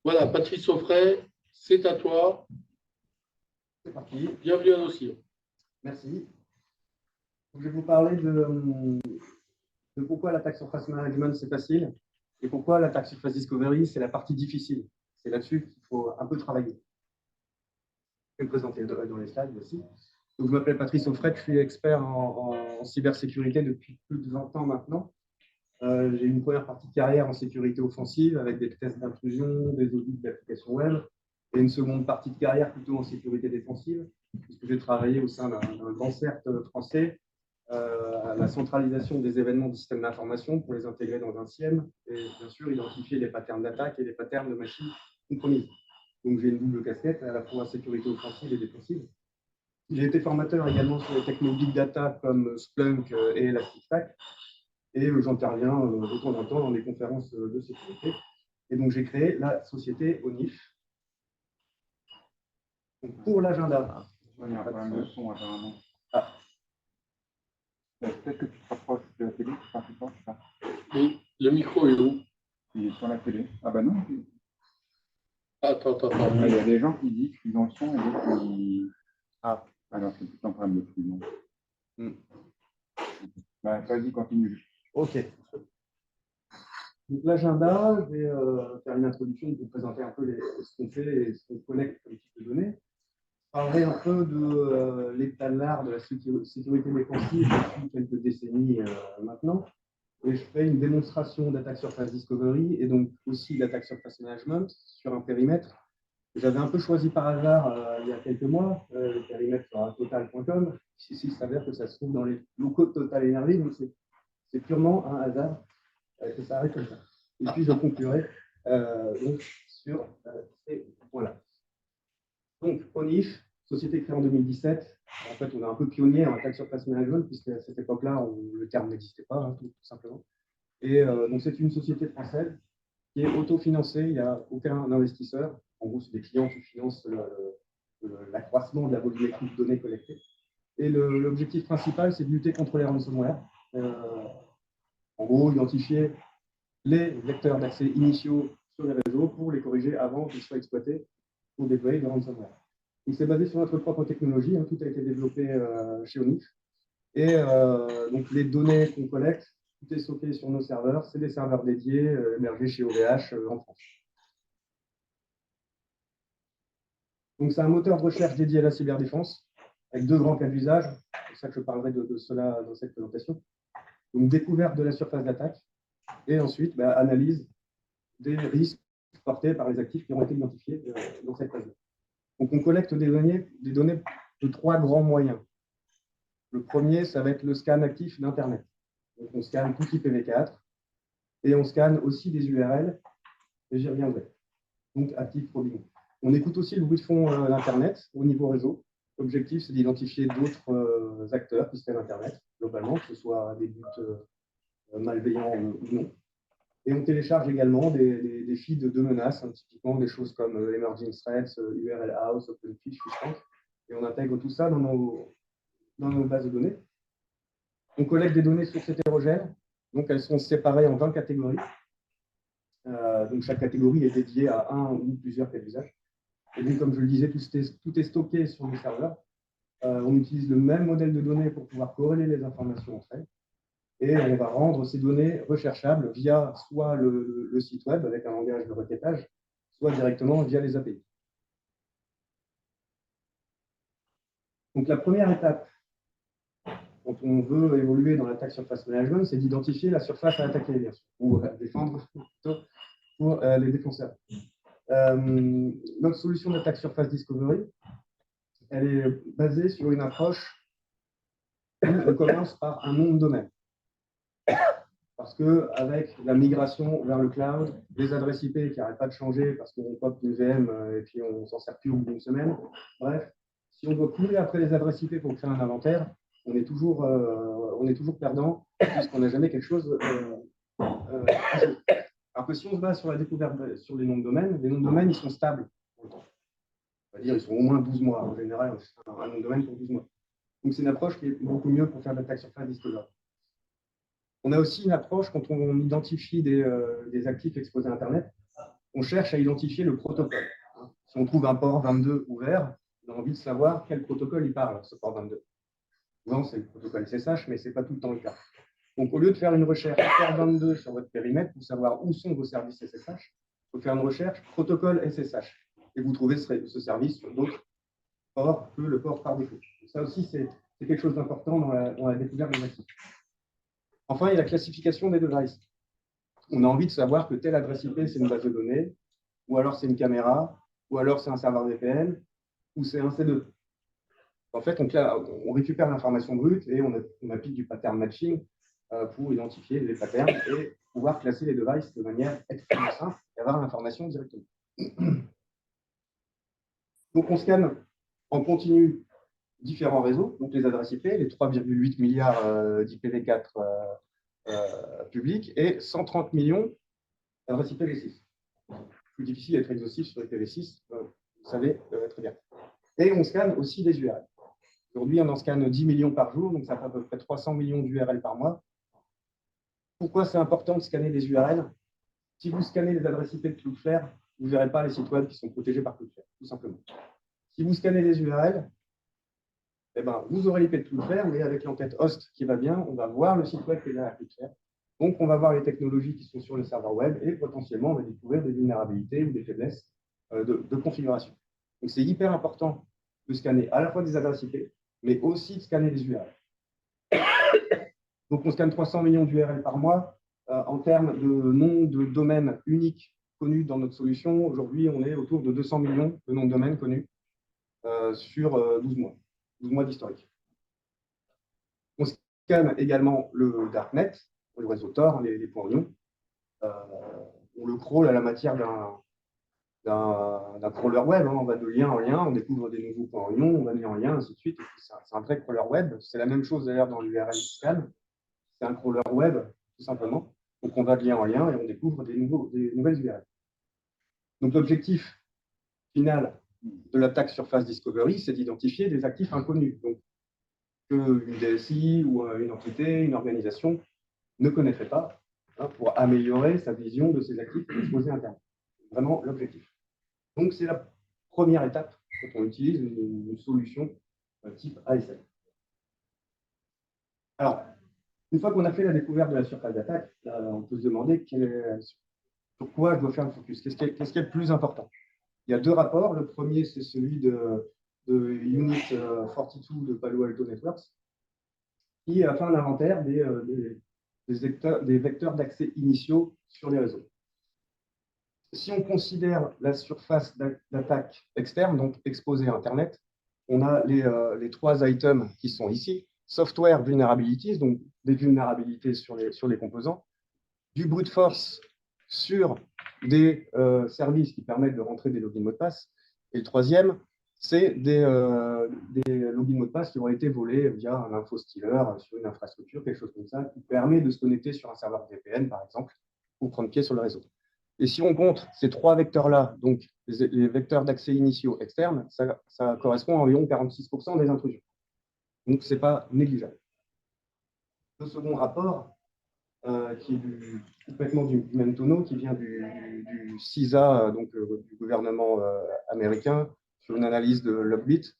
Voilà, Patrice Auffray, c'est à toi. C'est parti. Bienvenue à Dossier. Merci. Je vais vous parler de pourquoi l'attaque surface management c'est facile et pourquoi l'attaque surface discovery c'est la partie difficile. C'est là-dessus qu'il faut un peu travailler. Je vais me présenter dans les slides aussi. Donc, je m'appelle Patrice Auffray, je suis expert en cybersécurité depuis plus de 20 ans maintenant. J'ai une première partie de carrière en sécurité offensive avec des tests d'intrusion, des audits d'applications web, et une seconde partie de carrière plutôt en sécurité défensive, puisque j'ai travaillé au sein d'un grand CERT français à la centralisation des événements du système d'information pour les intégrer dans un SIEM et bien sûr identifier les patterns d'attaque et les patterns de machines compromises. Donc j'ai une double casquette, à la fois sécurité offensive et défensive. J'ai été formateur également sur les technologies Big Data comme Splunk et Elasticstack. Et j'interviens de temps en temps dans des conférences de sécurité. Et donc, j'ai créé la société ONIF. Donc, pour l'agenda. Il y a un problème de son, apparemment. Ah. Peut-être que tu te rapproches de la télé, enfin, tu penses ça. Oui, le micro est où? Il est sur la télé. Ah bah non. Attends. Il y a des gens qui disent qu'ils ont le son et d'autres qui... Ah, alors c'est tout un problème de flux. Bah, vas-y, continue. OK. Donc, l'agenda, je vais faire une introduction pour vous présenter un peu ce qu'on fait et ce qu'on collecte comme type de données. Je parlerai un peu de l'état de l'art de la sécurité défensive depuis quelques décennies maintenant. Et je fais une démonstration d'attaque surface discovery et donc aussi d'attaque surface management sur un périmètre que j'avais un peu choisi par hasard il y a quelques mois, le périmètre sur total.com. Ici, il s'avère que ça se trouve dans les locaux de Total Energy, donc c'est purement un hasard que ça arrive comme ça. Et puis, je conclurai donc, sur ces points-là. Donc, ONIF, société créée en 2017. En fait, on est un peu pionnier en attaque surface management, puisqu'à cette époque-là, le terme n'existait pas, hein, tout simplement. Et donc, c'est une société française qui est autofinancée, il n'y a aucun investisseur. En gros, c'est des clients qui financent l'accroissement de la volumétrie de données collectées. Et l'objectif principal, c'est de lutter contre les ransomware. En gros, identifier les vecteurs d'accès initiaux sur les réseaux pour les corriger avant qu'ils soient exploités pour déployer des ransomware. Donc, c'est basé sur notre propre technologie, hein, tout a été développé chez ONIF. Et donc, les données qu'on collecte, tout est stocké sur nos serveurs. C'est des serveurs dédiés hébergés chez OVH en France. Donc, c'est un moteur de recherche dédié à la cyberdéfense, avec deux grands cas d'usage. C'est pour ça que je parlerai de cela dans cette présentation. Donc, découverte de la surface d'attaque, et ensuite, analyse des risques portés par les actifs qui ont été identifiés dans cette phase-là. Donc, on collecte des données de trois grands moyens. Le premier, ça va être le scan actif d'Internet. Donc, on scanne tout IPv4 et on scanne aussi des URL, et j'y reviendrai. Donc, active probing. On écoute aussi le bruit de fond d'Internet au niveau réseau. L'objectif, c'est d'identifier d'autres acteurs qui scannent Internet, globalement, que ce soit des buts malveillants ou non. Et on télécharge également des feeds de menaces, hein, typiquement des choses comme Emerging Threats, URL House, OpenFish, Fishtank. Et on intègre tout ça dans nos bases de données. On collecte des données sources hétérogènes, donc elles sont séparées en 20 catégories. Donc chaque catégorie est dédiée à un ou plusieurs cas d'usage. Et donc, comme je le disais, tout est stocké sur nos serveurs. On utilise le même modèle de données pour pouvoir corréler les informations entre elles. Et on va rendre ces données recherchables via soit le site web avec un langage de requêtage, soit directement via les API. Donc la première étape, quand on veut évoluer dans l'attaque surface management, c'est d'identifier la surface à attaquer, bien sûr, ou à défendre plutôt pour les défenseurs. Notre solution d'attaque surface discovery, elle est basée sur une approche où on commence par un nom de domaine. Parce qu'avec la migration vers le cloud, les adresses IP qui n'arrêtent pas de changer parce qu'on pop une VM et puis on s'en sert plus au bout d'une semaine, bref, si on doit courir après les adresses IP pour créer un inventaire, on est toujours perdant puisqu'on n'a jamais quelque chose alors que si on se base sur la découverte sur les noms de domaine, ils sont stables. C'est-à-dire ils sont au moins 12 mois. En général, c'est un nom de domaine pour 12 mois. Donc c'est une approche qui est beaucoup mieux pour faire de l'attaque surface discovery. On a aussi une approche quand on identifie des actifs exposés à Internet. on cherche à identifier le protocole. Si on trouve un port 22 ouvert, on a envie de savoir quel protocole il parle, ce port 22. Souvent, c'est le protocole SSH, mais ce n'est pas tout le temps le cas. Donc, au lieu de faire une recherche port 22 sur votre périmètre pour savoir où sont vos services SSH, il faut faire une recherche protocole SSH. Et vous trouvez ce service sur d'autres ports que le port par défaut. Donc, ça aussi, c'est quelque chose d'important dans la découverte des actifs. Enfin, il y a la classification des devices. On a envie de savoir que telle adresse IP, c'est une base de données, ou alors c'est une caméra, ou alors c'est un serveur VPN, ou c'est un C2. En fait, on récupère l'information brute et on applique du pattern matching pour identifier les patterns et pouvoir classer les devices de manière extrêmement simple et avoir l'information directement. Donc, on scanne en continu différents réseaux, donc les adresses IP, les 3,8 milliards d'IPv4 publics et 130 millions d'adresses IPv6. Plus difficile d'être exhaustif sur IPv6, vous savez très bien. Et on scanne aussi des URL. Aujourd'hui, on en scanne 10 millions par jour, donc ça fait à peu près 300 millions d'URL par mois. Pourquoi c'est important de scanner des URL? Si vous scannez les adresses IP de Cloudflare, vous ne verrez pas les sites web qui sont protégés par Cloudflare, tout simplement. Si vous scannez les URL, eh ben, vous aurez l'IP de Cloudflare, mais avec l'entête host qui va bien, on va voir le site web qui est derrière Cloudflare. Donc, on va voir les technologies qui sont sur le serveur web et potentiellement, on va découvrir des vulnérabilités ou des faiblesses de configuration. Donc, c'est hyper important de scanner à la fois des adresses IP, mais aussi de scanner des URL. Donc, on scanne 300 millions d'URL par mois. En termes de nom de domaine unique connus dans notre solution, aujourd'hui, on est autour de 200 millions de noms de domaine connus sur 12 mois. 12 mois d'historique. On scanne également le Darknet, le réseau Tor, les points oignons. On le crawl à la matière d'un crawler web. On va de lien en lien, on découvre des nouveaux points oignons, on va de lien en lien, ainsi de suite. C'est un vrai crawler web. C'est la même chose d'ailleurs dans l'URL scan. C'est un crawler web, tout simplement. Donc on va de lien en lien et on découvre des nouvelles URL. Donc l'objectif final de l'attaque surface discovery, c'est d'identifier des actifs inconnus. Donc qu'une DSI ou une entité, une organisation ne connaîtrait pas pour améliorer sa vision de ces actifs exposés à Internet. C'est vraiment l'objectif. Donc, c'est la première étape quand on utilise une solution type ASL. Alors, une fois qu'on a fait la découverte de la surface d'attaque, on peut se demander sur quoi je dois faire le focus. Qu'est-ce qui est le plus important? Il y a deux rapports. Le premier, c'est celui de Unit 42 de Palo Alto Networks, qui a fait un inventaire des vecteurs d'accès initiaux sur les réseaux. Si on considère la surface d'attaque externe, donc exposée à Internet, on a les trois items qui sont ici. Software vulnerabilities, donc des vulnérabilités sur les composants. Du brute force sur des services qui permettent de rentrer des logins mots de passe. Et le troisième, c'est des logins mots de passe qui ont été volés via un infostealer sur une infrastructure, quelque chose comme ça, qui permet de se connecter sur un serveur VPN, par exemple, pour prendre pied sur le réseau. Et si on compte ces trois vecteurs-là, donc les vecteurs d'accès initiaux externes, ça correspond à environ 46% des intrusions. Donc, ce n'est pas négligeable. Le second rapport, qui est complètement du même tonneau, qui vient du CISA, donc du gouvernement américain, sur une analyse de Logbit,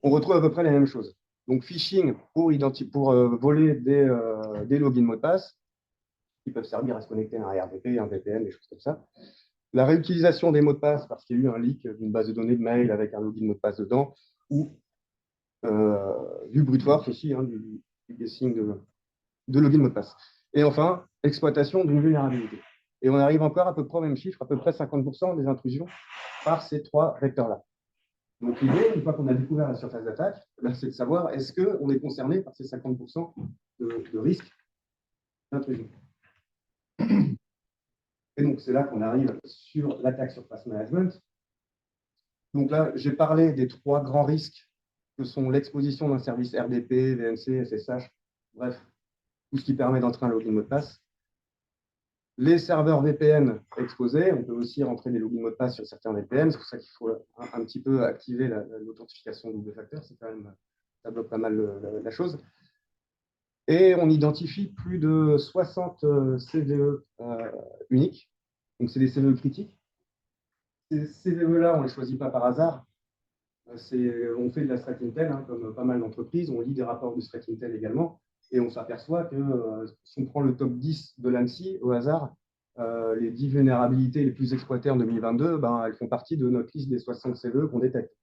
on retrouve à peu près la même chose. Donc, phishing pour voler des logins mots de passe, qui peuvent servir à se connecter à un RDP, un VPN, des choses comme ça. La réutilisation des mots de passe, parce qu'il y a eu un leak d'une base de données de mail avec un login mot de passe dedans, ou du brute force aussi, du guessing de login mot de passe. Et enfin, exploitation d'une vulnérabilité. Et on arrive encore à peu près au même chiffre, à peu près 50% des intrusions par ces trois vecteurs-là. Donc l'idée, une fois qu'on a découvert la surface d'attaque, c'est de savoir est-ce qu'on est concerné par ces 50% de risque d'intrusion. Et donc, c'est là qu'on arrive sur l'attaque surface management. Donc là, j'ai parlé des trois grands risques que sont l'exposition d'un service RDP, VNC, SSH, bref, tout ce qui permet d'entrer un login mot de passe. Les serveurs VPN exposés, on peut aussi rentrer des logins mot de passe sur certains VPN, c'est pour ça qu'il faut un petit peu activer l'authentification double facteur, c'est quand même, ça bloque pas mal la chose. Et on identifie plus de 60 CVE uniques Donc, c'est des CVE critiques. Ces CVE-là, on ne les choisit pas par hasard. On fait de la threat intel, hein, comme pas mal d'entreprises. On lit des rapports de threat intel également. Et on s'aperçoit que si on prend le top 10 de l'ANSSI au hasard, les 10 vulnérabilités les plus exploitées en 2022, ben, elles font partie de notre liste des 60 CVE qu'on détecte.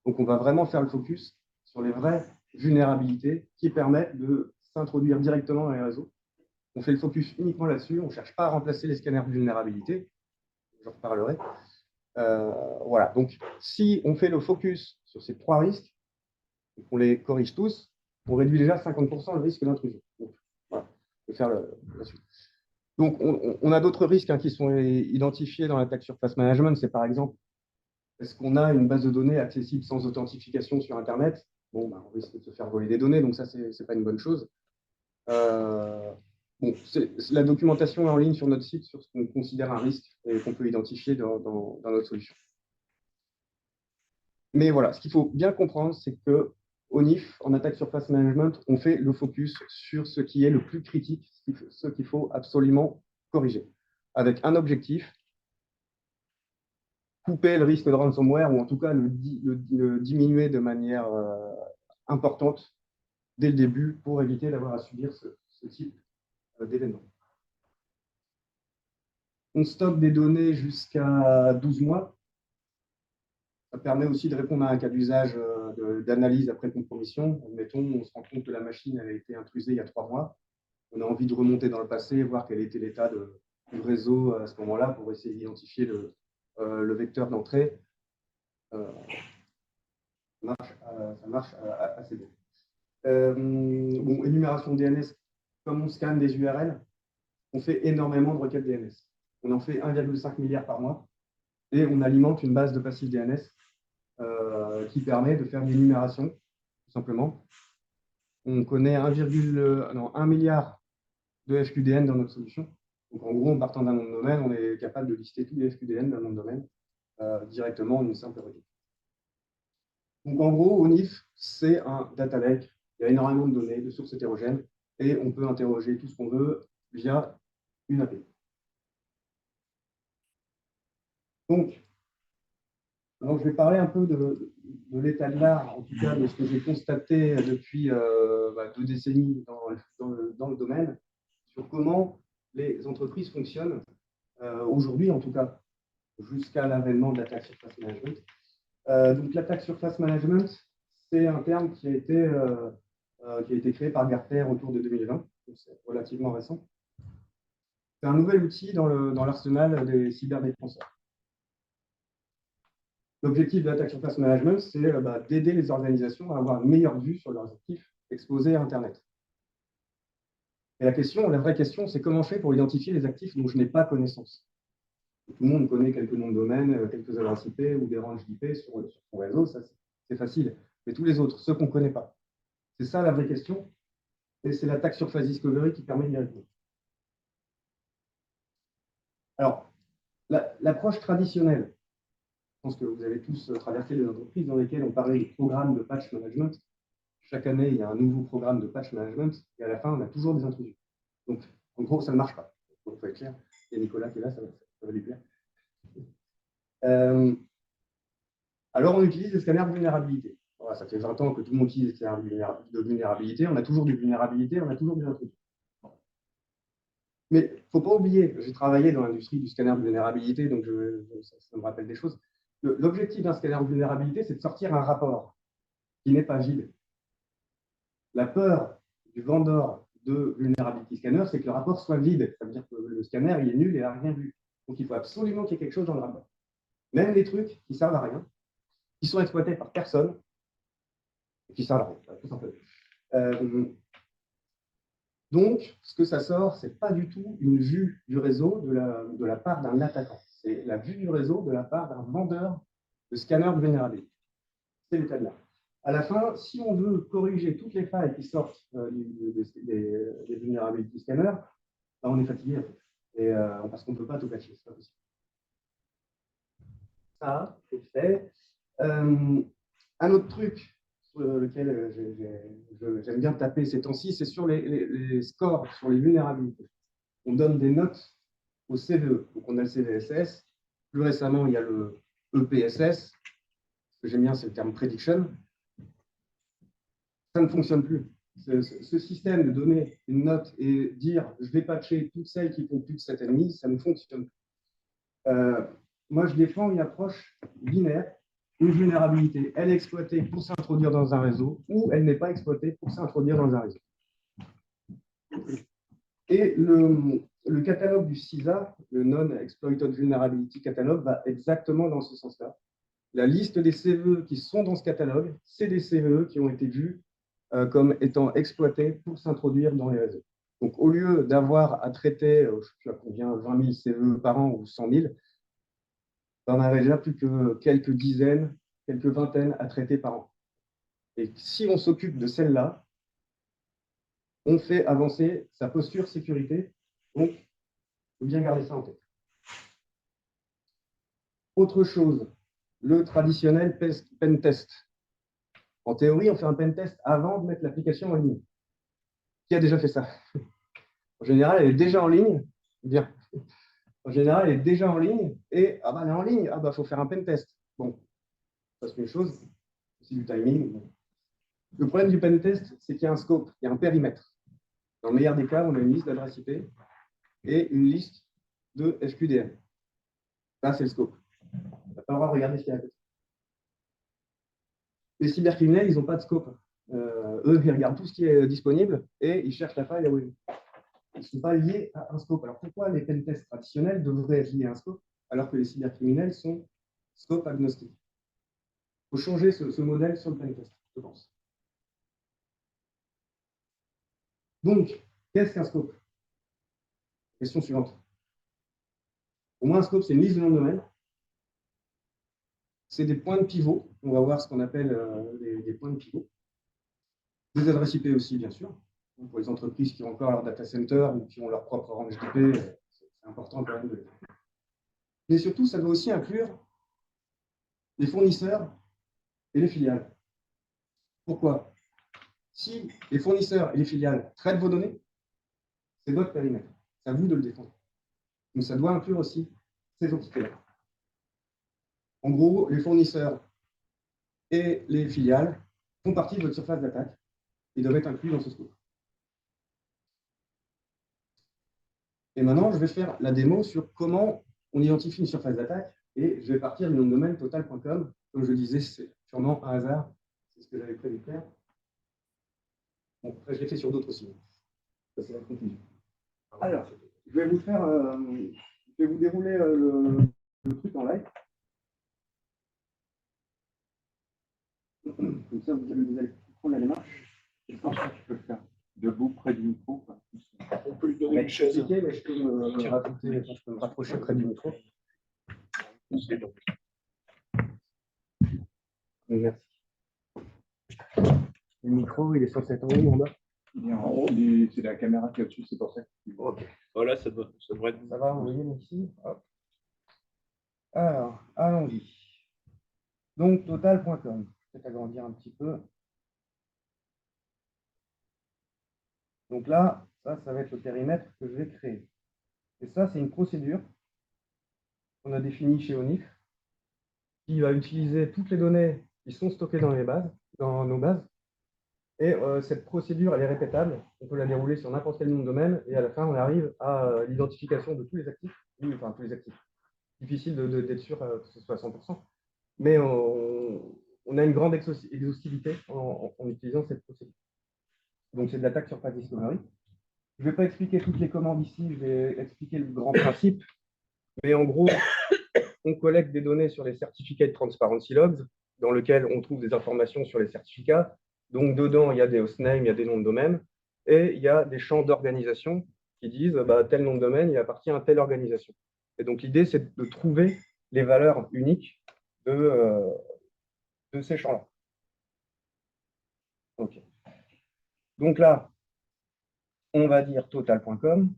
Donc, on va vraiment faire le focus sur les vraies vulnérabilités qui permettent de s'introduire directement dans les réseaux. On fait le focus uniquement là-dessus. On ne cherche pas à remplacer les scanners de vulnérabilité. J'en reparlerai. Voilà. Donc, si on fait le focus sur ces 3 risques, on les corrige tous, on réduit déjà 50% le risque d'intrusion. Donc, voilà. Je vais faire la suite. Donc, on a d'autres risques, hein, qui sont identifiés dans l'attaque surface management. C'est par exemple, est-ce qu'on a une base de données accessible sans authentification sur Internet? Bon, ben, on risque de se faire voler des données, donc ça, ce n'est pas une bonne chose. Bon, la documentation est en ligne sur notre site sur ce qu'on considère un risque et qu'on peut identifier dans notre solution. Mais voilà, ce qu'il faut bien comprendre, c'est que au NIF, en attaque surface management, on fait le focus sur ce qui est le plus critique, ce qu'il faut absolument corriger, avec un objectif: couper le risque de ransomware, ou en tout cas le diminuer de manière importante dès le début pour éviter d'avoir à subir ce type d'événement. On stocke des données jusqu'à 12 mois. Ça permet aussi de répondre à un cas d'usage d'analyse après compromission. Admettons, on se rend compte que la machine a été intrusée il y a 3 mois. On a envie de remonter dans le passé, voir quel était l'état du réseau à ce moment-là pour essayer d'identifier le vecteur d'entrée. Ça marche assez bien. Bon, énumération DNS, comme on scanne des URL, on fait énormément de requêtes DNS. On en fait 1,5 milliard par mois et on alimente une base de passifs DNS qui permet de faire une énumération, tout simplement. On connaît 1 milliard de FQDN dans notre solution. Donc, en gros, en partant d'un nom de domaine, on est capable de lister tous les FQDN d'un nom de domaine directement en une simple requête. Donc, en gros, ONIF, c'est un data lake. Il y a énormément de données, de sources hétérogènes, et on peut interroger tout ce qu'on veut via une API. Donc, je vais parler un peu de l'état de l'art, en tout cas de ce que j'ai constaté depuis 2 décennies dans le domaine, sur comment les entreprises fonctionnent aujourd'hui, en tout cas, jusqu'à l'avènement de l'attaque surface management. Donc, l'attaque surface management, c'est un terme qui a été créé par Gartner autour de 2020, c'est relativement récent. C'est un nouvel outil dans l'arsenal des cyberdéfenseurs. L'objectif de l'attaque surface management, c'est d'aider les organisations à avoir une meilleure vue sur leurs actifs exposés à Internet. Et la vraie question, c'est comment on fait pour identifier les actifs dont je n'ai pas connaissance. Tout le monde connaît quelques noms de domaine, quelques adresses IP ou des ranges d'IP sur son réseau, ça c'est facile. Mais tous les autres, ceux qu'on ne connaît pas. C'est ça la vraie question. Et c'est l'attaque surface discovery qui permet d'y répondre. Alors, l'approche traditionnelle, je pense que vous avez tous traversé des entreprises dans lesquelles on parlait de programmes de patch management. Chaque année, il y a un nouveau programme de patch management et à la fin, on a toujours des intrusions. Donc, en gros, ça ne marche pas. Il faut être clair. Il y a Nicolas qui est là, ça va lui plaire. Alors, on utilise des scanners de vulnérabilité. Voilà, ça fait 20 ans que tout le monde utilise des scanners de vulnérabilité. On a toujours des vulnérabilités, on a toujours des intrusions. Mais il ne faut pas oublier, j'ai travaillé dans l'industrie du scanner de vulnérabilité, donc ça me rappelle des choses. L'objectif d'un scanner de vulnérabilité, c'est de sortir un rapport qui n'est pas vide. La peur du vendeur de Vulnerability Scanner, c'est que le rapport soit vide. Ça veut dire que le scanner, il est nul et il n'a rien vu. Donc, il faut absolument qu'il y ait quelque chose dans le rapport. Même les trucs qui ne servent à rien, qui sont exploités par personne, et qui servent à rien, tout simplement. Donc, ce que ça sort, ce n'est pas du tout une vue du réseau de la part d'un attaquant. C'est la vue du réseau de la part d'un vendeur de scanner de vulnérabilité. C'est l'état de l'art. À la fin, si on veut corriger toutes les failles qui sortent des vulnerability scanners, on est fatigué, en fait. Parce qu'on ne peut pas tout patcher, c'est pas possible. Ça, c'est fait. Un autre truc sur lequel j'aime bien taper ces temps-ci, c'est sur les scores, sur les vulnérabilités. On donne des notes au CVE. Donc, on a le CVSS. Plus récemment, il y a le EPSS. Ce que j'aime bien, c'est le terme prediction. Ça ne fonctionne plus. Ce système de donner une note et dire je vais patcher toutes celles qui font plus de 7,5, ça ne fonctionne plus. Moi, je défends une approche binaire. Une vulnérabilité, elle est exploitée pour s'introduire dans un réseau ou elle n'est pas exploitée pour s'introduire dans un réseau. Et le catalogue du CISA, le Non-Exploited Vulnerability Catalog, va exactement dans ce sens-là. La liste des CVE qui sont dans ce catalogue, c'est des CVE qui ont été vus comme étant exploités pour s'introduire dans les réseaux. Donc, au lieu d'avoir à traiter, je ne sais plus à combien, 20 000 CVE par an ou 100 000, on n'avait déjà plus que quelques dizaines, quelques vingtaines à traiter par an. Et si on s'occupe de celle-là, on fait avancer sa posture sécurité. Donc, il faut bien garder ça en tête. Autre chose, le traditionnel pen test. En théorie, on fait un pen test avant de mettre l'application en ligne. Qui a déjà fait ça? En général, elle est déjà en ligne. Bien. En général, elle est déjà en ligne. Et ah bah, elle est en ligne. Ah bah, faut faire un pen test. Bon, ça c'est une chose. C'est du timing. Bon. Le problème du pen test, c'est qu'il y a un scope, il y a un périmètre. Dans le meilleur des cas, on a une liste d'adresses IP et une liste de FQDN. Ça, c'est le scope. On n'a pas le droit de regarder ce qu'il y a à côté. Les cybercriminels, ils n'ont pas de scope. Eux, ils regardent tout ce qui est disponible et ils cherchent la faille là où elle est. Ils ne sont pas liés à un scope. Alors pourquoi les pentests traditionnels devraient être liés à un scope alors que les cybercriminels sont scope agnostiques? Il faut changer ce modèle sur le pentest, je pense. Donc, qu'est-ce qu'un scope? Question suivante. Pour moi, un scope, c'est une liste de noms de domaine. C'est des points de pivot. On va voir ce qu'on appelle des points de pivot. Des adresses IP aussi, bien sûr. Donc, pour les entreprises qui ont encore leur data center ou qui ont leur propre range d'IP, c'est important quand même de les faire. Mais surtout, ça doit aussi inclure les fournisseurs et les filiales. Pourquoi? Si les fournisseurs et les filiales traitent vos données, c'est votre périmètre. C'est à vous de le défendre. Donc, ça doit inclure aussi ces entités-là. En gros, les fournisseurs et les filiales font partie de votre surface d'attaque et doivent être inclus dans ce scope. Et maintenant, je vais faire la démo sur comment on identifie une surface d'attaque et je vais partir du nom de domaine total.com. Comme je disais, c'est purement un hasard. C'est ce que j'avais prévu de faire. Bon, après, je l'ai fait sur d'autres aussi. Ça, c'est la conclusion. Alors, je vais vous faire, je vais vous dérouler le truc en live. Comme ça, vous allez prendre la démarche. Je pense que tu peux le faire debout près du micro. On peut lui donner une chaise. Mais je peux me rapprocher près du micro. Merci. Le micro, il est censé être en haut ou en bas? Il est en haut, c'est la caméra qui est au-dessus, c'est pour ça. Ok. Voilà, ça devrait être. Ça va, vous voyez ici. Hop. Alors, allons-y. Donc, total.com. Je vais peut-être agrandir un petit peu. Donc là, ça va être le périmètre que je vais créer. Et ça, c'est une procédure qu'on a définie chez ONIF qui va utiliser toutes les données qui sont stockées dans les bases, dans nos bases. Et cette procédure, elle est répétable. On peut la dérouler sur n'importe quel nom de domaine. Et à la fin, on arrive à l'identification de tous les actifs. Enfin, tous les actifs. Difficile d'être sûr que ce soit à 100%. Mais on a une grande exhaustivité en utilisant cette procédure. Donc, c'est de l'attaque sur Path Discovery. Je ne vais pas expliquer toutes les commandes ici, je vais expliquer le grand principe. Mais en gros, on collecte des données sur les certificats de Transparency Logs, dans lesquels on trouve des informations sur les certificats. Donc, dedans, il y a des hostnames, il y a des noms de domaine, et il y a des champs d'organisation qui disent bah, tel nom de domaine, il appartient à telle organisation. Et donc, l'idée, c'est de trouver les valeurs uniques de ces champs-là. Okay. Donc là, on va dire total.com.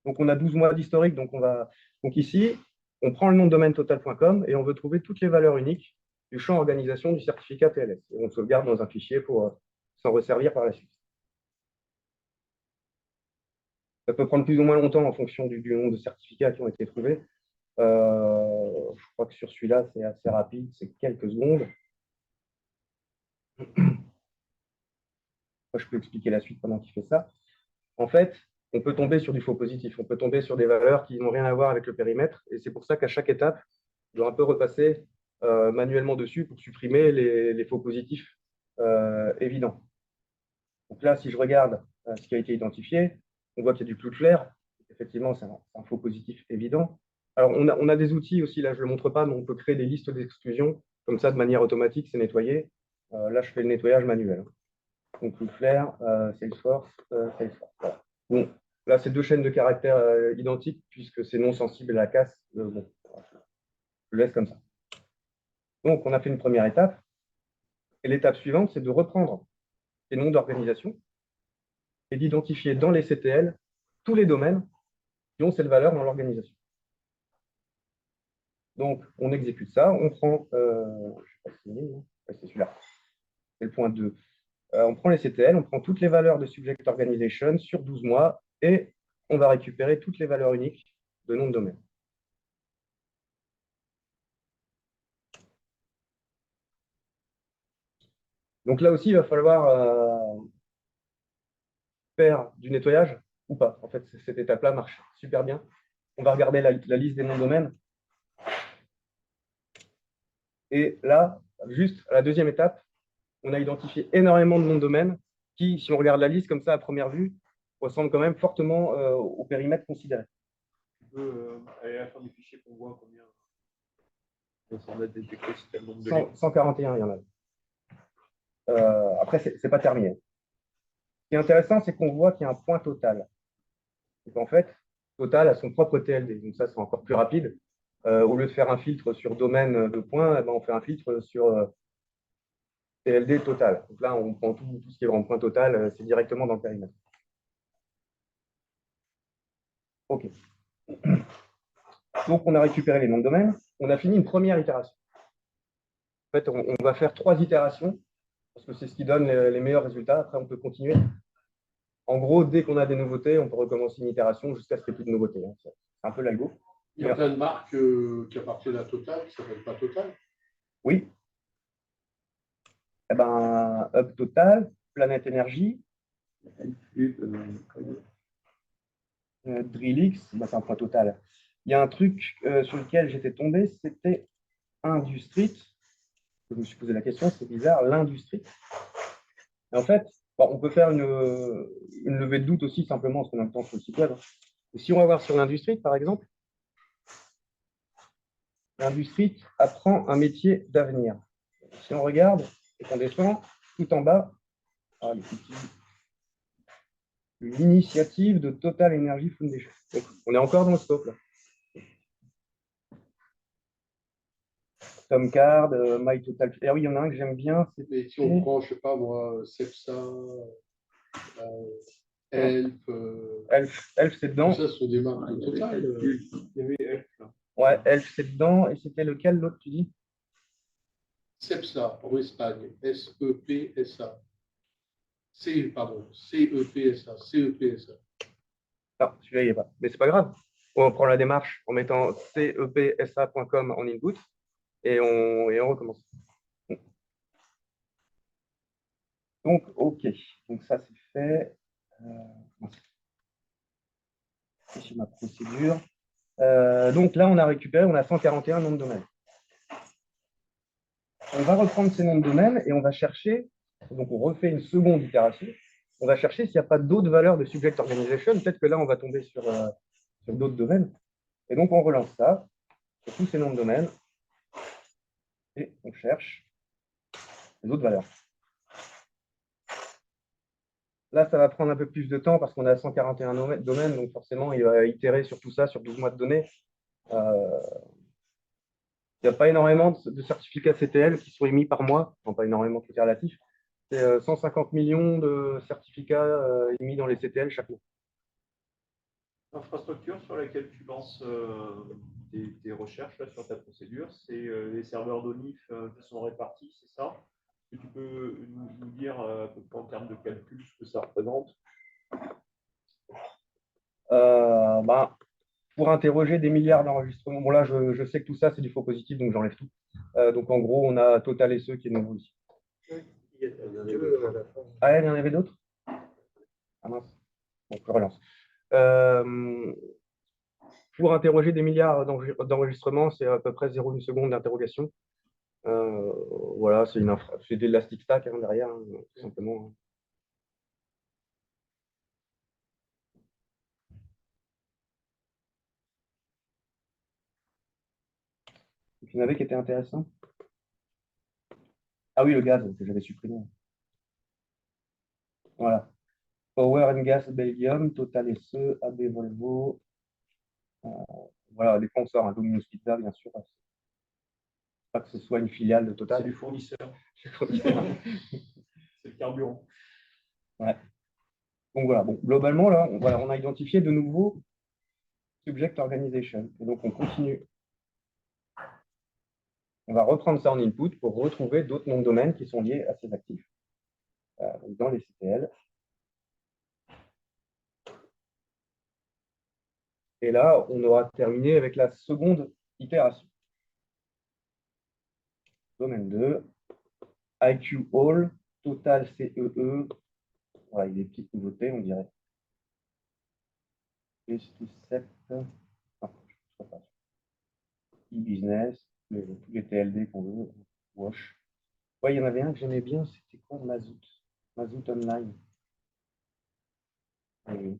Donc, on a 12 mois d'historique. Donc ici, on prend le nom de domaine total.com et on veut trouver toutes les valeurs uniques du champ organisation du certificat TLS. Et on sauvegarde dans un fichier pour s'en resservir par la suite. Ça peut prendre plus ou moins longtemps en fonction du nombre de certificats qui ont été trouvés. Je crois que sur celui-là, c'est assez rapide, c'est quelques secondes. Moi, je peux expliquer la suite pendant qu'il fait ça. En fait, on peut tomber sur du faux positif. On peut tomber sur des valeurs qui n'ont rien à voir avec le périmètre. Et c'est pour ça qu'à chaque étape, je dois un peu repasser manuellement dessus pour supprimer les faux positifs évidents. Donc là, si je regarde ce qui a été identifié, on voit qu'il y a du clou de flair. Effectivement, c'est un faux positif évident. Alors, on a des outils aussi, là, je ne le montre pas, mais on peut créer des listes d'exclusion. Comme ça, de manière automatique, c'est nettoyé. Là, je fais le nettoyage manuel. Donc, clou de flair, Salesforce, Salesforce. Voilà. Bon, là, c'est deux chaînes de caractères identiques, puisque c'est non sensible à la casse. Bon, je le laisse comme ça. Donc, on a fait une première étape. Et l'étape suivante, c'est de reprendre ces noms d'organisation et d'identifier dans les CTL tous les domaines qui ont cette valeur dans l'organisation. Donc, on exécute ça, on prend, je sais pas si c'est celui-là, c'est le point 2. On prend les CTL, on prend toutes les valeurs de Subject Organization sur 12 mois et on va récupérer toutes les valeurs uniques de nom de domaine. Donc là aussi, il va falloir faire du nettoyage ou pas. En fait, cette étape-là marche super bien. On va regarder la liste des noms de domaine. Et là, juste à la deuxième étape, on a identifié énormément de noms de domaine qui, si on regarde la liste comme ça à première vue, ressemblent quand même fortement au périmètre considéré. Tu peux aller à la fin du fichier pour voir combien on s'en a détecté, c'est le nombre de lignes. 141, il y en a. Après, ce n'est pas terminé. Ce qui est intéressant, c'est qu'on voit qu'il y a un point total. Et qu'en fait, total a son propre TLD. Donc ça, c'est encore plus rapide. Au lieu de faire un filtre sur domaine de points, eh ben, on fait un filtre sur TLD total. Donc là, on prend tout ce qui est en point total, c'est directement dans le périmètre. OK. Donc, on a récupéré les noms de domaine. On a fini une première itération. En fait, on va faire 3 itérations parce que c'est ce qui donne les meilleurs résultats. Après, on peut continuer. En gros, dès qu'on a des nouveautés, on peut recommencer une itération jusqu'à ce qu'il n'y ait plus de nouveautés. C'est un peu l'algo. Il y a plein de marques qui appartiennent à Total, qui ne s'appellent pas Total. Oui. Eh ben, Hub Total, Planète Énergie, Drillix, ben, c'est un point total. Il y a un truc sur lequel j'étais tombé, c'était Industrie. Je me suis posé la question, c'est bizarre, l'industrie. En fait, bon, on peut faire une levée de doute aussi simplement en se connectant sur le site web. Et si on va voir sur l'industrie, par exemple, l'industrie apprend un métier d'avenir. Si on regarde et qu'on descend, tout en bas, l'initiative de Total Energy Foundation. Donc, on est encore dans le scope là. Tomcard, My Total. Ah oui, il y en a un que j'aime bien. Mais si on prend, je ne sais pas moi, Cepsa, Elf. Elf, c'est dedans. Ça, ce sont des marques de Total. Il y avait Elf, là. Ouais, Elf, c'est dedans. Et c'était lequel, l'autre, tu dis? Cepsa, en Espagne. S-E-P-S-A. Pardon. C-E-P-S-A. C-E-P-S-A. Non, celui-là, il n'y est pas. Mais c'est pas grave. On prend la démarche en mettant cepsa.com en input et on recommence. Donc, OK. Donc, ça, c'est fait. C'est ma procédure. Donc, là, on a récupéré, on a 141 noms de domaine. On va reprendre ces noms de domaine et on va chercher, donc on refait une seconde itération, on va chercher s'il n'y a pas d'autres valeurs de subject organization. Peut-être que là, on va tomber sur d'autres domaines. Et donc, on relance ça sur tous ces noms de domaine et on cherche les autres valeurs. Là, ça va prendre un peu plus de temps parce qu'on a 141 domaines, donc forcément, il va itérer sur tout ça sur 12 mois de données. Il n'y a pas énormément de certificats CTL qui sont émis par mois, enfin, pas énormément, c'est relatif. C'est 150 millions de certificats émis dans les CTL chaque mois. L'infrastructure sur laquelle tu lances tes recherches là, sur ta procédure, c'est les serveurs d'ONIF qui sont répartis, c'est ça? Est-ce que tu peux nous dire à peu près en termes de calcul ce que ça représente? Pour interroger des milliards d'enregistrements. Bon, là, je sais que tout ça, c'est du faux positif, donc j'enlève tout. Donc, en gros, on a Total et ceux qui est nouveau ici. Ah, il y en avait d'autres? Ah mince. Bon, je relance. Pour interroger des milliards d'enregistrements, c'est à peu près 0,1 seconde d'interrogation. Voilà, c'est de l'Elasticstack derrière, tout simplement. Il y en avait qui étaient intéressants. Ah oui, le gaz que j'avais supprimé. Voilà. Power and Gas Belgium, Total SE, AB Volvo. Voilà, les sponsors, Domino's Pizza, bien sûr. Pas que ce soit une filiale de Total. C'est du fournisseur. C'est le carburant. Ouais. Donc voilà, bon, globalement, là, on a identifié de nouveaux subject organization. Et donc, on continue. On va reprendre ça en input pour retrouver d'autres noms de domaine qui sont liés à ces actifs dans les CTL. Et là, on aura terminé avec la seconde itération. Domaine 2, IQ All, Total CEE. Voilà, il y a des petites nouveautés, on dirait. E-business, tous les TLD qu'on veut. Wash. Ouais, il y en avait un que j'aimais bien, c'était quoi? Mazout. Mazout Online. Oui.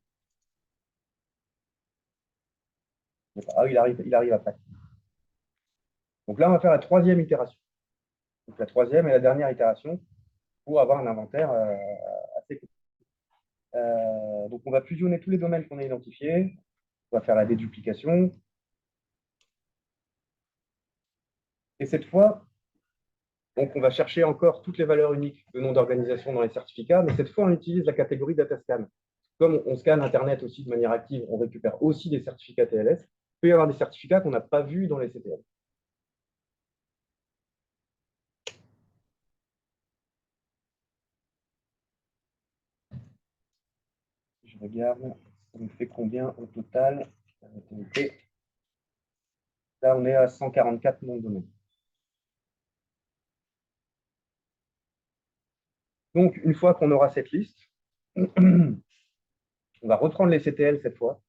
Ah, il arrive après. Donc là, on va faire la troisième itération. Donc la troisième et la dernière itération pour avoir un inventaire assez court. Donc on va fusionner tous les domaines qu'on a identifiés. On va faire la déduplication. Et cette fois, donc on va chercher encore toutes les valeurs uniques de nom d'organisation dans les certificats, mais cette fois, on utilise la catégorie DataScan. Comme on scanne Internet aussi de manière active, on récupère aussi des certificats TLS. Il peut y avoir des certificats qu'on n'a pas vus dans les CTL. Je regarde, ça me fait combien au total? Là, on est à 144 noms de domaines. Donc, une fois qu'on aura cette liste, on va reprendre les CTL cette fois.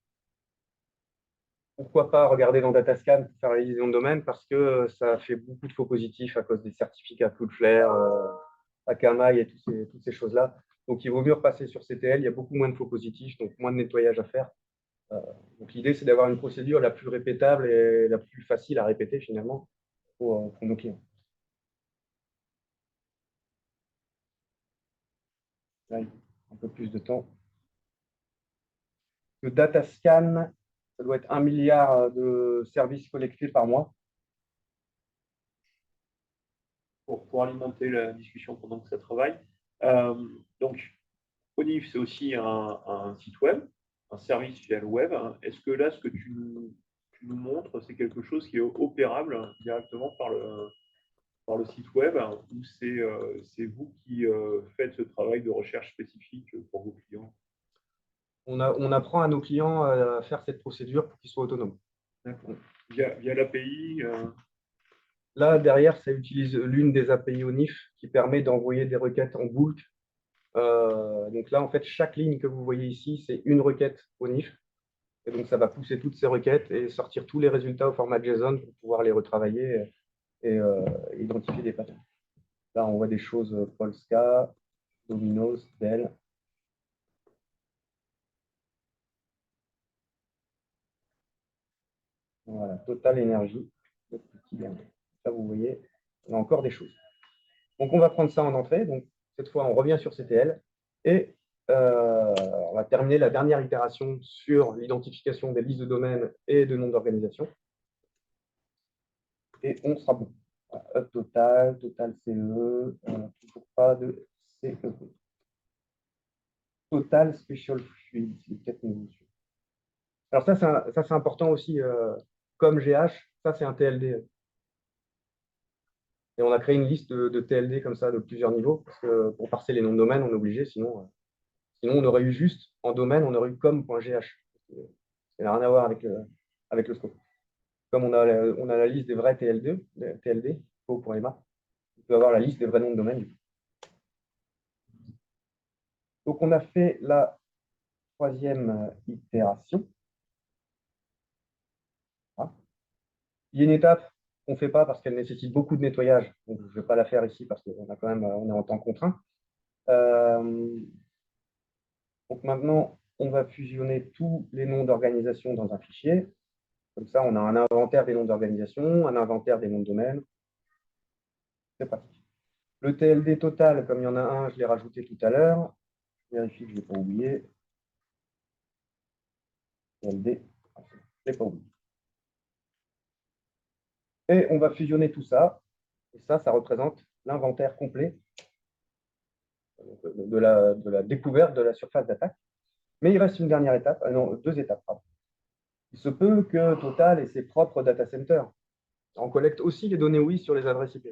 Pourquoi pas regarder dans Datascan pour faire la liaison de domaine, parce que ça fait beaucoup de faux positifs à cause des certificats Cloudflare, Akamai et toutes ces choses-là. Donc, il vaut mieux repasser sur CTL. Il y a beaucoup moins de faux positifs, donc moins de nettoyage à faire. Donc, l'idée, c'est d'avoir une procédure la plus répétable et la plus facile à répéter finalement pour nos clients. Là, un peu plus de temps. Le Datascan, ça doit être 1 milliard de services collectés par mois. Pour alimenter la discussion pendant que ça travaille. Donc, ONIF, c'est aussi un site web, un service via le web. Est-ce que là, ce que tu nous montres, c'est quelque chose qui est opérable directement par le site web, ou c'est vous qui faites ce travail de recherche spécifique pour vos clients? On apprend à nos clients à faire cette procédure pour qu'ils soient autonomes. D'accord. Via l'API Là, derrière, ça utilise l'une des API ONIF qui permet d'envoyer des requêtes en bulk. Donc là, en fait, chaque ligne que vous voyez ici, c'est une requête ONIF. Et donc, ça va pousser toutes ces requêtes et sortir tous les résultats au format JSON pour pouvoir les retravailler et identifier des patterns. Là, on voit des choses Polska, Domino's, Dell. Voilà, Total Energy. Là, vous voyez, on a encore des choses. Donc, on va prendre ça en entrée. Donc, cette fois, on revient sur CTL et on va terminer la dernière itération sur l'identification des listes de domaines et de noms d'organisation. Et on sera bon. Up Total, Total CE, toujours pas de CE. Total Special Fluid, c'est peut-être nouveau. Alors ça c'est important aussi, comme GH, ça c'est un TLD. Et on a créé une liste de TLD comme ça de plusieurs niveaux, parce que pour parser les noms de domaine, on est obligé, sinon on aurait eu juste en domaine, on aurait eu com.gh. Ça n'a rien à voir avec le scope. Comme on a la liste des vrais TLD, pour Emma, on peut avoir la liste des vrais noms de domaine. Donc, on a fait la troisième itération. Voilà. Il y a une étape qu'on ne fait pas parce qu'elle nécessite beaucoup de nettoyage. Donc, je ne vais pas la faire ici parce qu'on on est en temps contraint. Donc maintenant, on va fusionner tous les noms d'organisation dans un fichier. Comme ça, on a un inventaire des noms d'organisation, un inventaire des noms de domaine. C'est pratique. Le TLD total, comme il y en a un, je l'ai rajouté tout à l'heure. Je vérifie que je ne l'ai pas oublié. TLD, je ne l'ai pas oublié. Et on va fusionner tout ça. Et ça représente l'inventaire complet de la découverte de la surface d'attaque. Mais il reste une dernière étape, non, 2 étapes. Pardon. Il se peut que Total ait ses propres data centers. On collecte aussi les données WIS sur les adresses IP.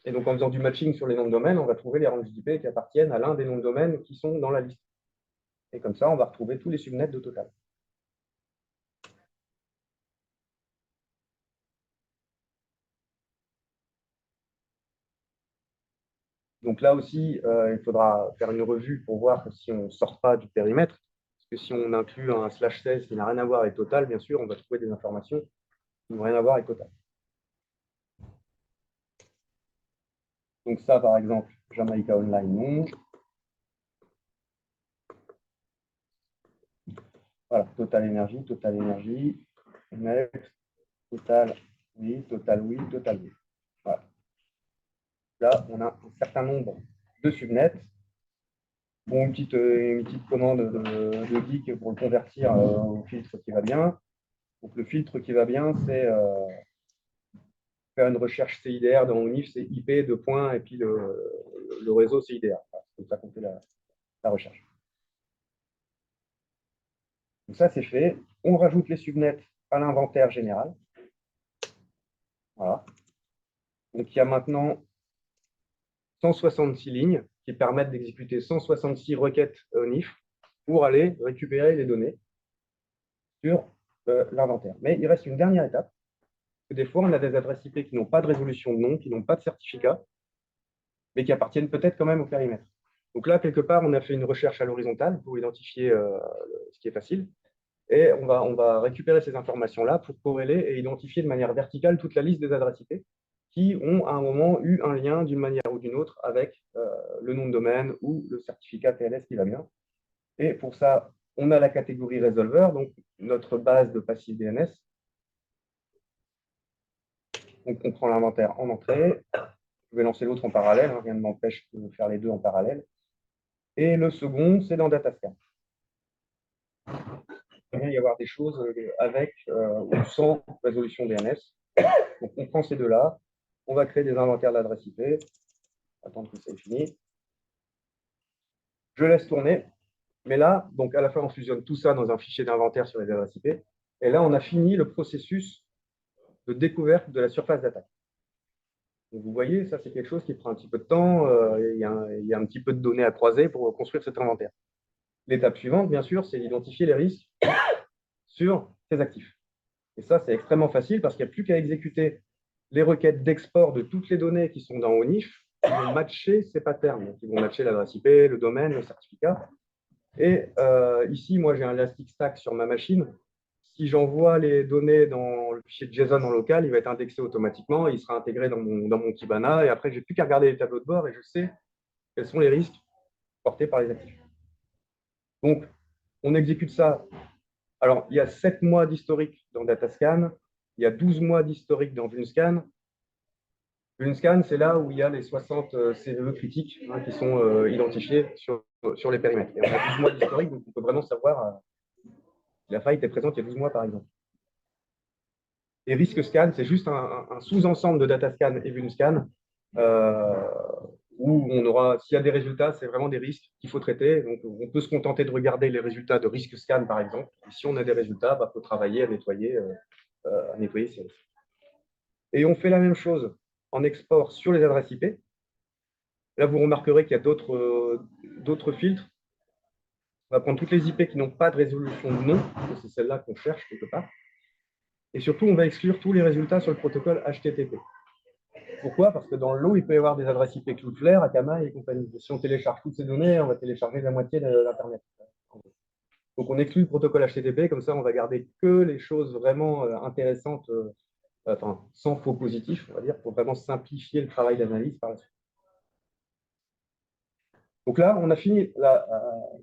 Et donc, en faisant du matching sur les noms de domaine, on va trouver les ranges IP qui appartiennent à l'un des noms de domaine qui sont dans la liste. Et comme ça, on va retrouver tous les subnets de Total. Donc là aussi, il faudra faire une revue pour voir si on ne sort pas du périmètre. Parce que si on inclut un /16 qui n'a rien à voir avec Total, bien sûr, on va trouver des informations qui n'ont rien à voir avec Total. Donc ça, par exemple, Jamaica Online, non. Voilà, Total Energy, next, Total, oui, Total, oui, Total, oui. Voilà. Là, on a un certain nombre de subnets. Bon, une petite commande de geek pour le convertir au filtre qui va bien. Donc, le filtre qui va bien, c'est faire une recherche CIDR dans ONIF, c'est IP, deux points, et puis le réseau CIDR. C'est comme ça qu'on fait la recherche. Donc ça, c'est fait. On rajoute les subnets à l'inventaire général. Voilà. Donc, il y a maintenant 166 lignes qui permettent d'exécuter 166 requêtes ONIF pour aller récupérer les données sur l'inventaire. Mais il reste une dernière étape. Des fois, on a des adresses IP qui n'ont pas de résolution de nom, qui n'ont pas de certificat, mais qui appartiennent peut-être quand même au périmètre. Donc là, quelque part, on a fait une recherche à l'horizontale pour identifier ce qui est facile. Et on va récupérer ces informations-là pour corréler et identifier de manière verticale toute la liste des adresses IP qui ont à un moment eu un lien d'une manière ou d'une autre avec le nom de domaine ou le certificat TLS qui va bien. Et pour ça, on a la catégorie Resolver, donc notre base de passive DNS. Donc on prend l'inventaire en entrée. Je vais lancer l'autre en parallèle, hein, rien ne m'empêche de faire les deux en parallèle. Et le second, c'est dans Datascan. Il va y avoir des choses avec ou sans résolution DNS. Donc on prend ces deux-là, on va créer des inventaires d'adresses IP. Attendre que c'est fini. Je laisse tourner. Mais là, donc à la fin, on fusionne tout ça dans un fichier d'inventaire sur les adresses IP. Et là, on a fini le processus de découverte de la surface d'attaque. Donc, vous voyez, ça, c'est quelque chose qui prend un petit peu de temps. Il y a un petit peu de données à croiser pour construire cet inventaire. L'étape suivante, bien sûr, c'est d'identifier les risques sur ces actifs. Et ça, c'est extrêmement facile parce qu'il n'y a plus qu'à exécuter les requêtes d'export de toutes les données qui sont dans ONIF qui vont matcher ces patterns. Donc, ils vont matcher l'adresse IP, le domaine, le certificat. Et ici, moi, j'ai un Elasticstack sur ma machine. Si j'envoie les données dans le fichier JSON en local, il va être indexé automatiquement, il sera intégré dans mon Kibana, et après, je n'ai plus qu'à regarder les tableaux de bord et je sais quels sont les risques portés par les actifs. Donc, on exécute ça. Alors, il y a 7 mois d'historique dans Datascan, il y a 12 mois d'historique dans VuneScan. VuneScan, c'est là où il y a les 60 CVE critiques qui sont identifiés sur les périmètres. Et on a 12 mois d'historique, donc on peut vraiment savoir si la faille était présente il y a 12 mois, par exemple. Et Risk Scan, c'est juste un sous-ensemble de Datascan et VuneScan où on aura, s'il y a des résultats, c'est vraiment des risques qu'il faut traiter. Donc, on peut se contenter de regarder les résultats de Risk Scan, par exemple. Et si on a des résultats, il faut travailler à nettoyer ces risques. Et on fait la même chose en export sur les adresses IP. Là, vous remarquerez qu'il y a d'autres filtres. On va prendre toutes les IP qui n'ont pas de résolution de nom, parce que c'est celle-là qu'on cherche quelque part. Et surtout, on va exclure tous les résultats sur le protocole HTTP. Pourquoi? Parce que dans le lot, il peut y avoir des adresses IP Cloudflare, Akamai et compagnie. Et si on télécharge toutes ces données, on va télécharger la moitié de l'Internet. Donc, on exclut le protocole HTTP, comme ça, on va garder que les choses vraiment intéressantes, enfin, sans faux positifs, on va dire, pour vraiment simplifier le travail d'analyse par la suite. Donc là, on a fini.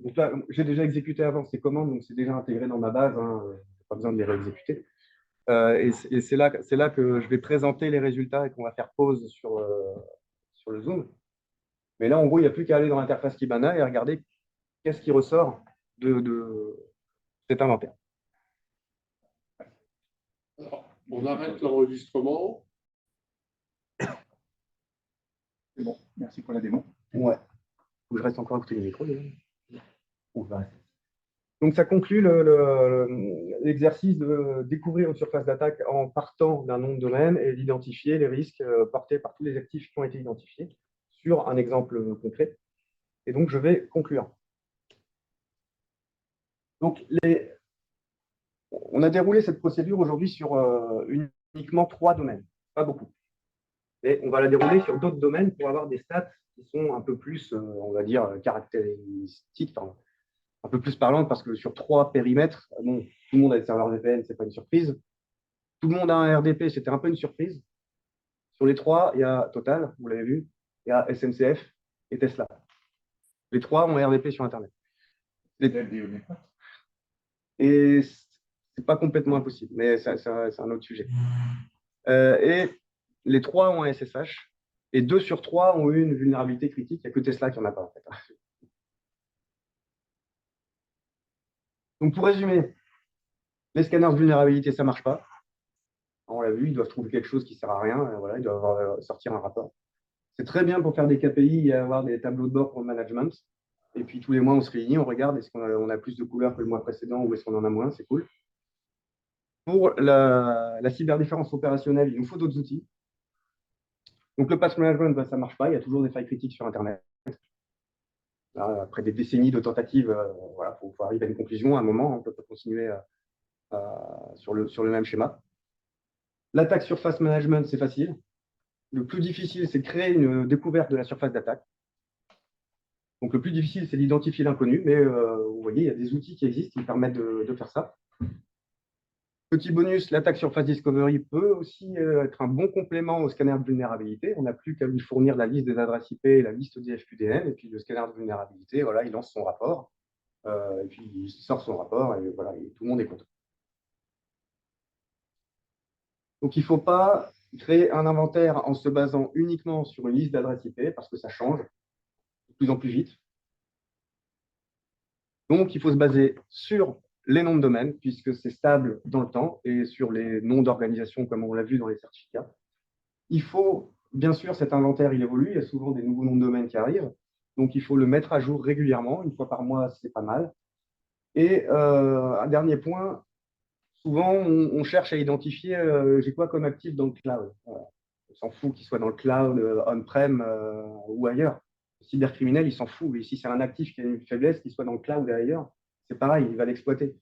Donc là, j'ai déjà exécuté avant ces commandes, donc c'est déjà intégré dans ma base, hein, pas besoin de les réexécuter. Et c'est là que je vais présenter les résultats et qu'on va faire pause sur le Zoom. Mais là, en gros, il n'y a plus qu'à aller dans l'interface Kibana et regarder qu'est-ce qui ressort de cet inventaire. On arrête l'enregistrement. C'est bon, merci pour la démo. Ouais. Faut que je reste encore à côté du micro. Donc, ça conclut l'exercice de découvrir une surface d'attaque en partant d'un nom de domaine et d'identifier les risques portés par tous les actifs qui ont été identifiés sur un exemple concret. Et donc, je vais conclure. Donc, on a déroulé cette procédure aujourd'hui sur uniquement 3 domaines, pas beaucoup. Et on va la dérouler sur d'autres domaines pour avoir des stats qui sont un peu plus, on va dire, caractéristiques, pardon, un peu plus parlantes, parce que sur 3 périmètres, bon, tout le monde a des serveurs VPN, ce n'est pas une surprise. Tout le monde a un RDP, c'était un peu une surprise. Sur les 3, il y a Total, vous l'avez vu, il y a SNCF et Tesla. Les 3 ont un RDP sur Internet. Et c'est pas complètement impossible, mais c'est un autre sujet. Et les 3 ont un SSH, et 2 sur 3 ont eu une vulnérabilité critique. Il n'y a que Tesla qui n'en a pas, en fait. Donc, pour résumer, les scanners de vulnérabilité, ça ne marche pas. On l'a vu, ils doivent trouver quelque chose qui ne sert à rien. Voilà, ils doivent sortir un rapport. C'est très bien pour faire des KPI et avoir des tableaux de bord pour le management. Et puis, tous les mois, on se réunit, on regarde, est-ce qu'on a plus de couleurs que le mois précédent ou est-ce qu'on en a moins, c'est cool. Pour la cyberdéfense opérationnelle, il nous faut d'autres outils. Donc, le patch management, ça ne marche pas. Il y a toujours des failles critiques sur Internet. Là, après des décennies de tentatives, voilà, faut arriver à une conclusion. À un moment, on ne peut pas continuer sur le même schéma. L'attaque surface management, c'est facile. Le plus difficile, c'est de créer une découverte de la surface d'attaque. Donc, le plus difficile, c'est d'identifier l'inconnu. Mais vous voyez, il y a des outils qui existent qui permettent de faire ça. Petit bonus, l'attaque surface discovery peut aussi être un bon complément au scanner de vulnérabilité. On n'a plus qu'à lui fournir la liste des adresses IP et la liste des FQDN. Et puis, le scanner de vulnérabilité, voilà, il lance son rapport. Et puis, il sort son rapport et voilà, et tout le monde est content. Donc, il ne faut pas créer un inventaire en se basant uniquement sur une liste d'adresses IP parce que ça change de plus en plus vite. Donc, il faut se baser sur les noms de domaine, puisque c'est stable dans le temps, et sur les noms d'organisation, comme on l'a vu dans les certificats. Il faut, bien sûr, cet inventaire, il évolue, il y a souvent des nouveaux noms de domaine qui arrivent, donc il faut le mettre à jour régulièrement, une fois par mois, c'est pas mal. Et un dernier point, souvent, on cherche à identifier j'ai quoi comme actif dans le cloud. On s'en fout qu'il soit dans le cloud, on-prem ou ailleurs. Le cybercriminel, il s'en fout. Et si c'est un actif qui a une faiblesse, qu'il soit dans le cloud ou ailleurs, c'est pareil, il va l'exploiter.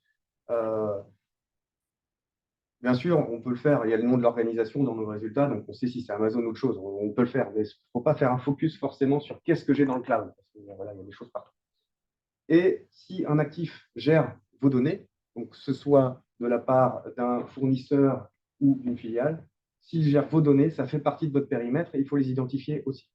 Bien sûr, on peut le faire. Il y a le nom de l'organisation dans nos résultats, donc on sait si c'est Amazon ou autre chose. On peut le faire, mais il ne faut pas faire un focus forcément sur qu'est-ce que j'ai dans le cloud, parce que voilà, il y a des choses partout. Et si un actif gère vos données, donc que ce soit de la part d'un fournisseur ou d'une filiale, s'il gère vos données, ça fait partie de votre périmètre et il faut les identifier aussi.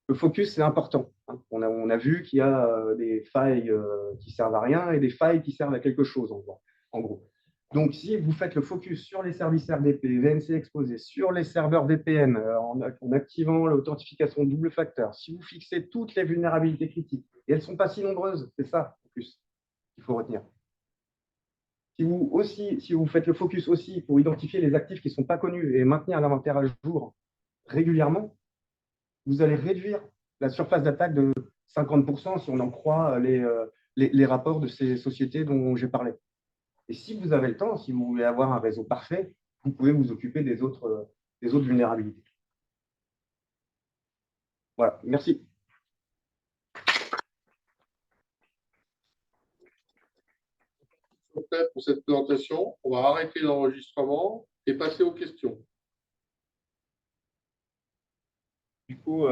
Le focus, c'est important. On a vu qu'il y a des failles qui servent à rien et des failles qui servent à quelque chose, en gros. Donc, si vous faites le focus sur les services RDP, VNC exposés, sur les serveurs VPN, en activant l'authentification double facteur, si vous fixez toutes les vulnérabilités critiques, et elles ne sont pas si nombreuses, c'est ça, en plus, qu'il faut retenir. Si vous faites le focus aussi pour identifier les actifs qui ne sont pas connus et maintenir l'inventaire à jour régulièrement, vous allez réduire la surface d'attaque de 50% si on en croit les rapports de ces sociétés dont j'ai parlé. Et si vous avez le temps, si vous voulez avoir un réseau parfait, vous pouvez vous occuper des autres vulnérabilités. Voilà, merci. Pour cette présentation, on va arrêter l'enregistrement et passer aux questions. Du coup,